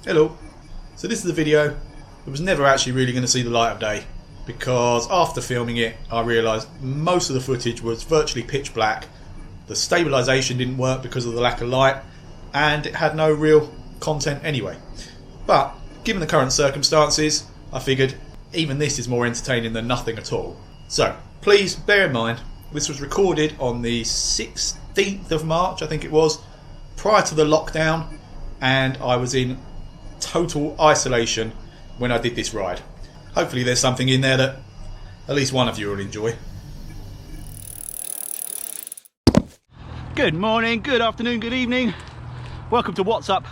Hello. So this is a video that was never actually really going to see the light of day, because after filming it I realised most of the footage was virtually pitch black, the stabilisation didn't work because of the lack of light, and it had no real content anyway. But given the current circumstances, I figured even this is more entertaining than nothing at all. So please bear in mind, this was recorded on the 16th of March, I think it was, prior to the lockdown, and I was in total isolation when I did this ride. Hopefully there's something in there that at least one of you will enjoy. Good morning, good afternoon, good evening. Welcome to What's Up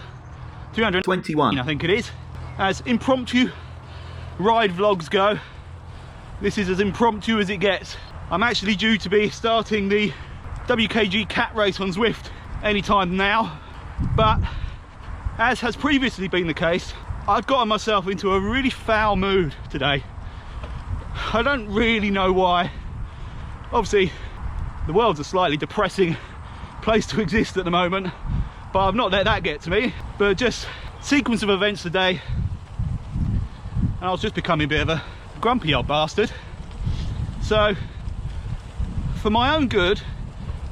321, I think it is. As impromptu ride vlogs go, this is as impromptu as it gets. I'm actually due to be starting the WKG cat race on Zwift anytime now, but as has previously been the case, I've gotten myself into a really foul mood today. I don't really know why. Obviously, the world's a slightly depressing place to exist at the moment, but I've not let that get to me. But just sequence of events today, and I was just becoming a bit of a grumpy old bastard. So, for my own good,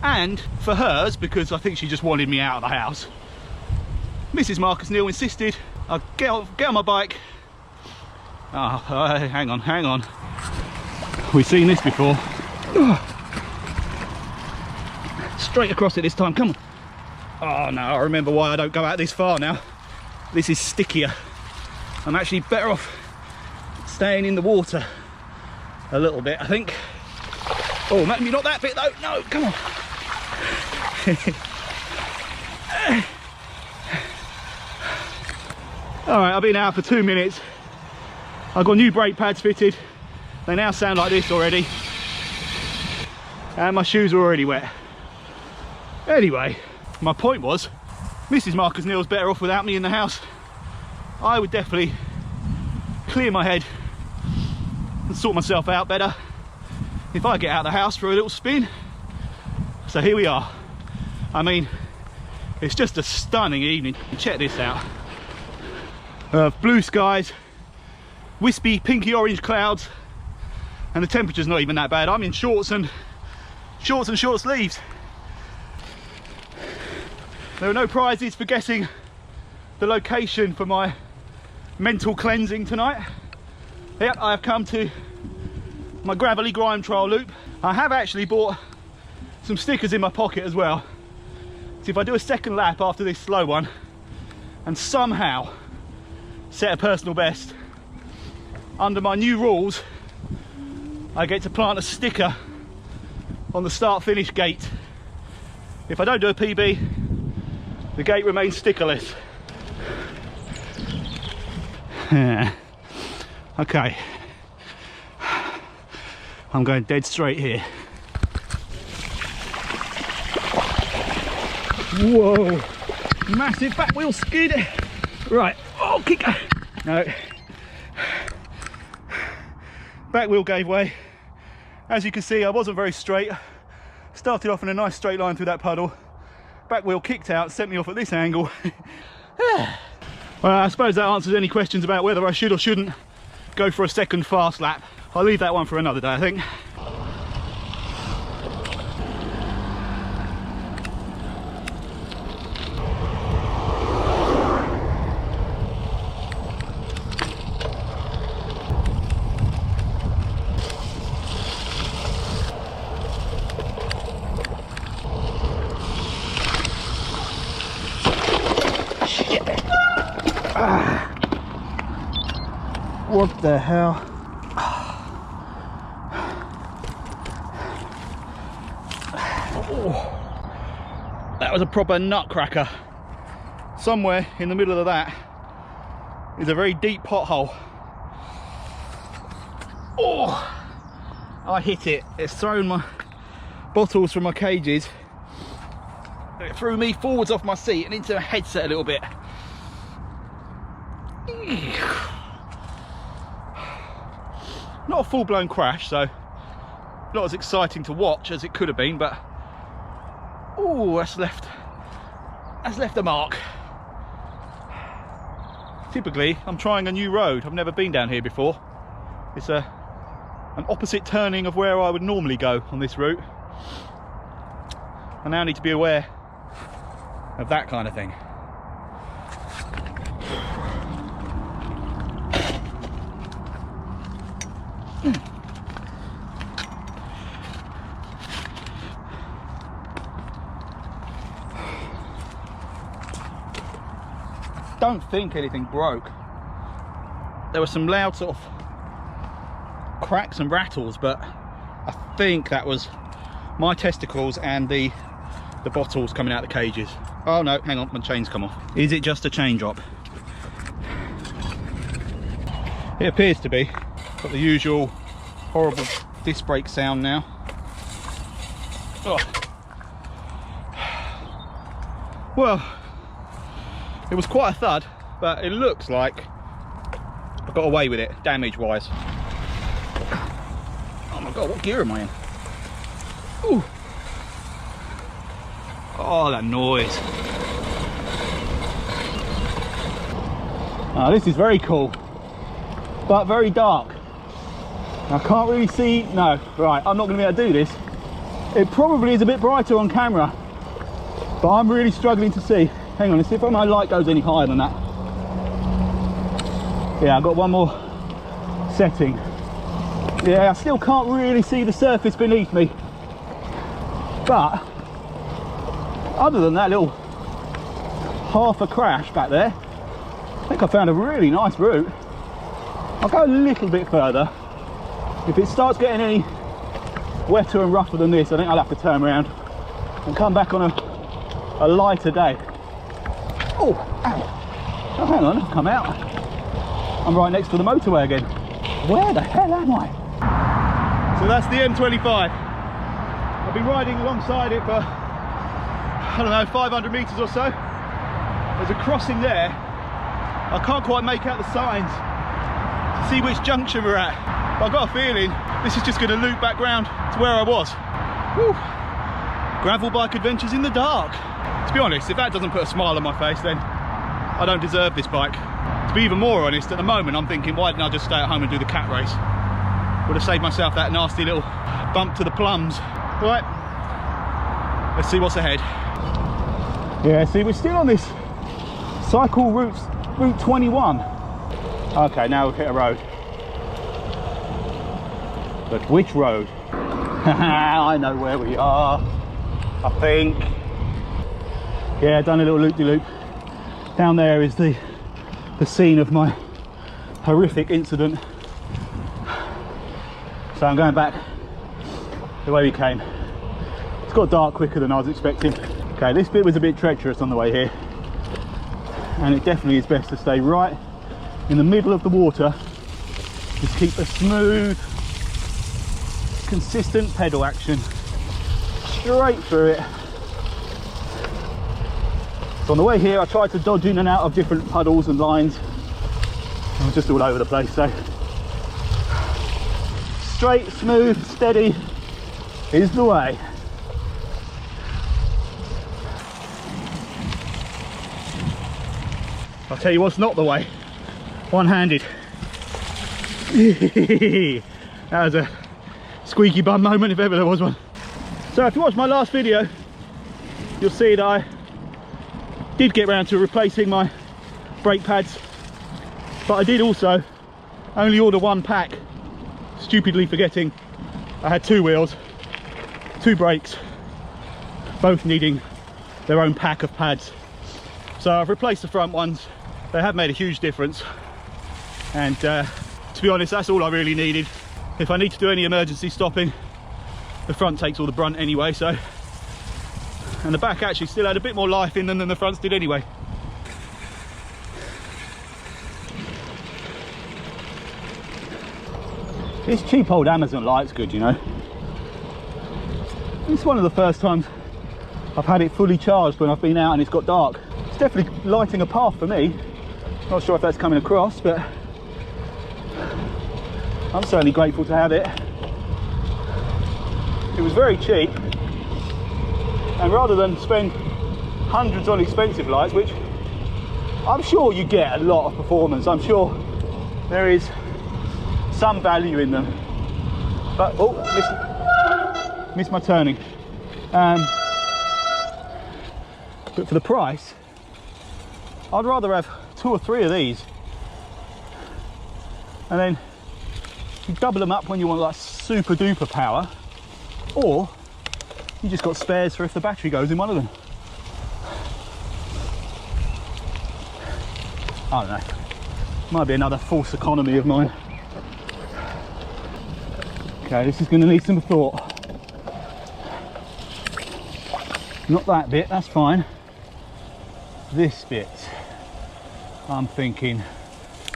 and for hers, because I think she just wanted me out of the house, Mrs. Marcus Neal insisted I get on my bike. Oh, hang on. We've seen this before. Straight across it this time, come on. Oh no, I remember why I don't go out this far now. This is stickier. I'm actually better off staying in the water a little bit, I think. Oh, maybe not that bit though. No, come on. Alright, I've been out for 2 minutes. I've got new brake pads fitted. They now sound like this already. And my shoes are already wet. Anyway, my point was, Mrs. Marcus Neal's better off without me in the house. I would definitely clear my head and sort myself out better if I get out of the house for a little spin. So here we are. I mean, it's just a stunning evening. Check this out. Blue skies, wispy pinky orange clouds, and the temperature's not even that bad. I'm in shorts and short sleeves. There are no prizes for guessing the location for my mental cleansing tonight. Yep, I have come to my gravelly grime trial loop. I have actually bought some stickers in my pocket as well. So if I do a second lap after this slow one and somehow set a personal best, under my new rules I get to plant a sticker on the start finish gate. If I don't do a PB, the gate remains stickerless. Okay, I'm going dead straight here. Whoa, massive back wheel skid. Right, oh, kick. No, back wheel gave way. As you can see, I wasn't very straight. Started off in a nice straight line through that puddle. Back wheel kicked out, sent me off at this angle. Well, I suppose that answers any questions about whether I should or shouldn't go for a second fast lap. I'll leave that one for another day, I think. What the hell? Oh, that was a proper nutcracker. Somewhere in the middle of that is a very deep pothole. Oh, I hit it. It's thrown my bottles from my cages. It threw me forwards off my seat and into a headset a little bit. Not a full-blown crash, so not as exciting to watch as it could have been, but oh, that's left a mark. typically I'm trying a new road. I've never been down here before. It's an opposite turning of where I would normally go on this route. I now need to be aware of that kind of thing. Don't think anything broke. There were some loud sort of cracks and rattles, but I think that was my testicles and the bottles coming out of the cages. Oh no, hang on, my chain's come off. Is it just a chain drop? It appears to be. Got the usual horrible disc brake sound now. Oh. Well, it was quite a thud, but it looks like I got away with it, damage wise. Oh my god, what gear am I in? Ooh. Oh, that noise. Now this is very cool, but very dark. I can't really see, no, right, I'm not gonna be able to do this. It probably is a bit brighter on camera, but I'm really struggling to see. Hang on, let's see if my light goes any higher than that. Yeah, I've got one more setting. Yeah, I still can't really see the surface beneath me. But, other than that little half a crash back there, I think I found a really nice route. I'll go a little bit further. If it starts getting any wetter and rougher than this, I think I'll have to turn around and come back on a lighter day. Oh, ow. Oh, hang on, I've come out. I'm right next to the motorway again. Where the hell am I? So that's the M25. I've been riding alongside it for, I don't know, 500 metres or so. There's a crossing there. I can't quite make out the signs to see which junction we're at. But I've got a feeling this is just going to loop back round to where I was. Whew. Gravel bike adventures in the dark. To be honest, if that doesn't put a smile on my face, then I don't deserve this bike. To be even more honest, at the moment I'm thinking, why didn't I just stay at home and do the cat race? Would have saved myself that nasty little bump to the plums. Right, let's see what's ahead. Yeah, see, we're still on this cycle route 21. Okay, now we've hit a road. But which road? I know where we are, I think. Yeah, done a little loop-de-loop. Down there is the scene of my horrific incident. So I'm going back the way we came. It's got dark quicker than I was expecting. Okay, this bit was a bit treacherous on the way here, and it definitely is best to stay right in the middle of the water. Just keep a smooth, consistent pedal action straight through it. So on the way here I tried to dodge in and out of different puddles and lines. I was just all over the place, so straight, smooth, steady is the way. I'll tell you what's not the way. One-handed. That was a squeaky bum moment if ever there was one. So if you watched my last video, you'll see that I did get round to replacing my brake pads, but I did also only order one pack, stupidly forgetting I had two wheels, two brakes, both needing their own pack of pads. So I've replaced the front ones. They have made a huge difference, and to be honest, that's all I really needed. If I need to do any emergency stopping, the front takes all the brunt anyway, so, and the back actually still had a bit more life in them than the fronts did anyway. This cheap old Amazon light's good, you know. It's one of the first times I've had it fully charged when I've been out and it's got dark. It's definitely lighting a path for me. Not sure if that's coming across, but I'm certainly grateful to have it. It was very cheap, and rather than spend hundreds on expensive lights, which I'm sure you get a lot of performance. I'm sure there is some value in them. But, oh, missed my turning. But for the price, I'd rather have 2 or 3 of these. And then you double them up when you want like super duper power, or you just got spares for if the battery goes in one of them. I don't know, might be another false economy of mine. Okay, this is going to need some thought. Not that bit, that's fine. This bit, I'm thinking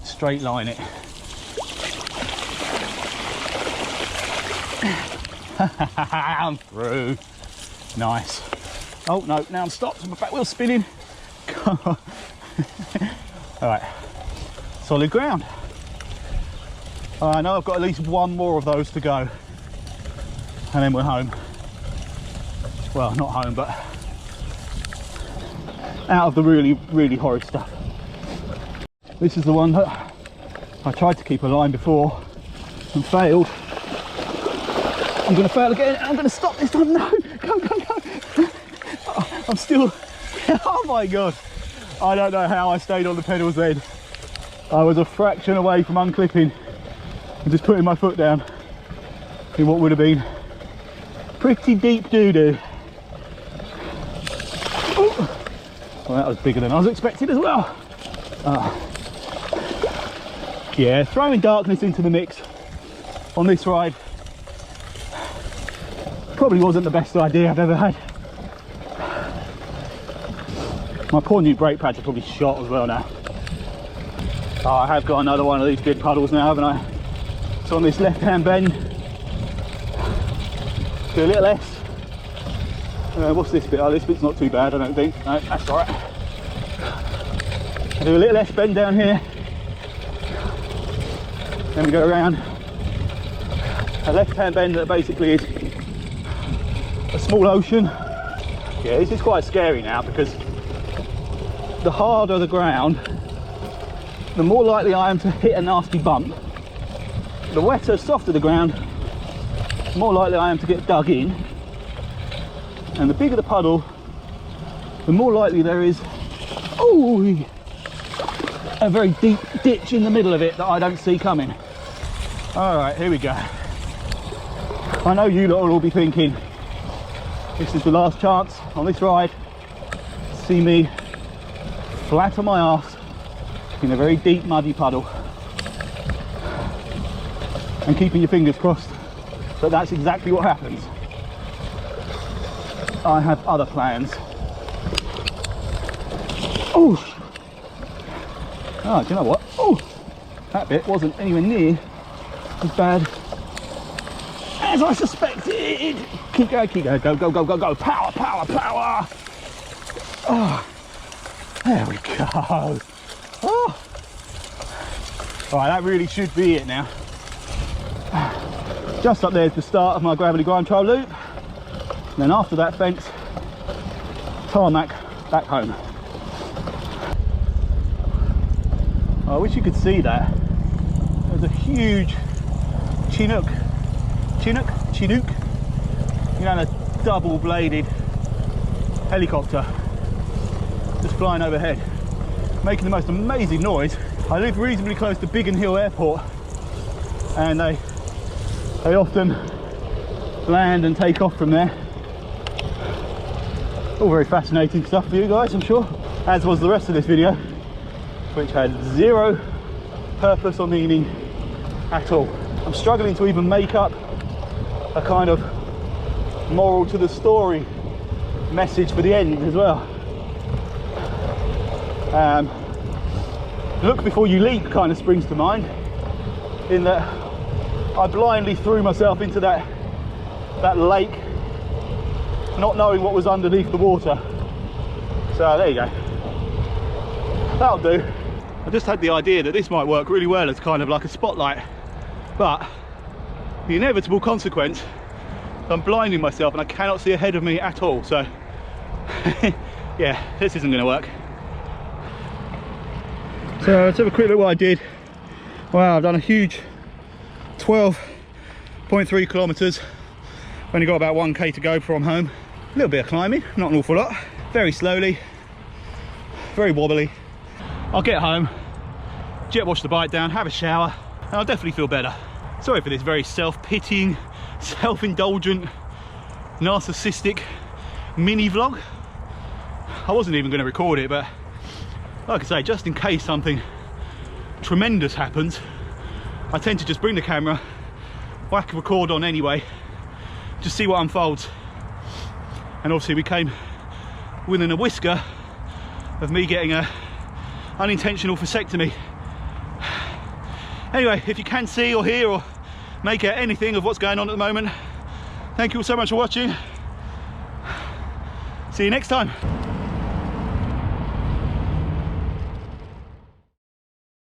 straight line it. I'm through. Nice. Oh no, now I'm stopped, my back wheel's spinning. Alright, solid ground. I know I've got at least one more of those to go, and then we're home. Well, not home, but out of the really, really horrid stuff. This is the one that I tried to keep a line before and failed. I'm going to fail again. I'm going to stop this time. No, go, go, go. Oh, I'm still, oh my God. I don't know how I stayed on the pedals then. I was a fraction away from unclipping and just putting my foot down in what would have been pretty deep doo-doo. Well, that was bigger than I was expecting as well. Yeah, throwing darkness into the mix on this ride probably wasn't the best idea I've ever had. My poor new brake pads are probably shot as well now. Oh, I have got another one of these big puddles now, haven't I? So on this left-hand bend, do a little less. What's this bit? Oh, this bit's not too bad, I don't think. No, that's all right. I do a little less bend down here. Then we go around a left-hand bend that basically is a small ocean. Yeah, this is quite scary now because the harder the ground, the more likely I am to hit a nasty bump. The wetter, softer the ground, the more likely I am to get dug in. And the bigger the puddle, the more likely there is, oh, a very deep ditch in the middle of it that I don't see coming. All right, here we go. I know you lot will all be thinking, this is the last chance on this ride to see me flat on my arse in a very deep muddy puddle. And keeping your fingers crossed, but that's exactly what happens. I have other plans. Oh, do you know what? Oh, that bit wasn't anywhere near as bad as I suspected. Keep going, go, go, go, go, go. Power, power, power. Oh, there we go. Oh. All right, that really should be it now. Just up there is the start of my gravity grind trial loop. And then after that fence, tarmac back home. I wish you could see that. There's a huge Chinook, you know, a double-bladed helicopter just flying overhead, making the most amazing noise. I live reasonably close to Biggin Hill Airport, and they often land and take off from there. All very fascinating stuff for you guys, I'm sure, as was the rest of this video, which had zero purpose or meaning at all. I'm struggling to even make up a kind of moral to the story message for the end as well. Look before you leap kind of springs to mind, in that I blindly threw myself into that lake, not knowing what was underneath the water. So there you go, that'll do. I just had the idea that this might work really well as kind of like a spotlight, but the inevitable consequence, I'm blinding myself and I cannot see ahead of me at all. So yeah, this isn't going to work. So let's have a quick look what I did. Wow, I've done a huge 12.3 kilometers. Only got about 1k to go from home. A little bit of climbing, not an awful lot. Very slowly, very wobbly. I'll get home, jet wash the bike down, have a shower, and I'll definitely feel better. Sorry for this very self-pitying, self-indulgent, narcissistic mini vlog. I wasn't even going to record it, but like I say, just in case something tremendous happens, I tend to just bring the camera, whack record on anyway, just see what unfolds. And obviously we came within a whisker of me getting a unintentional vasectomy. Anyway, if you can see or hear or make out anything of what's going on at the moment, thank you all so much for watching. See you next time.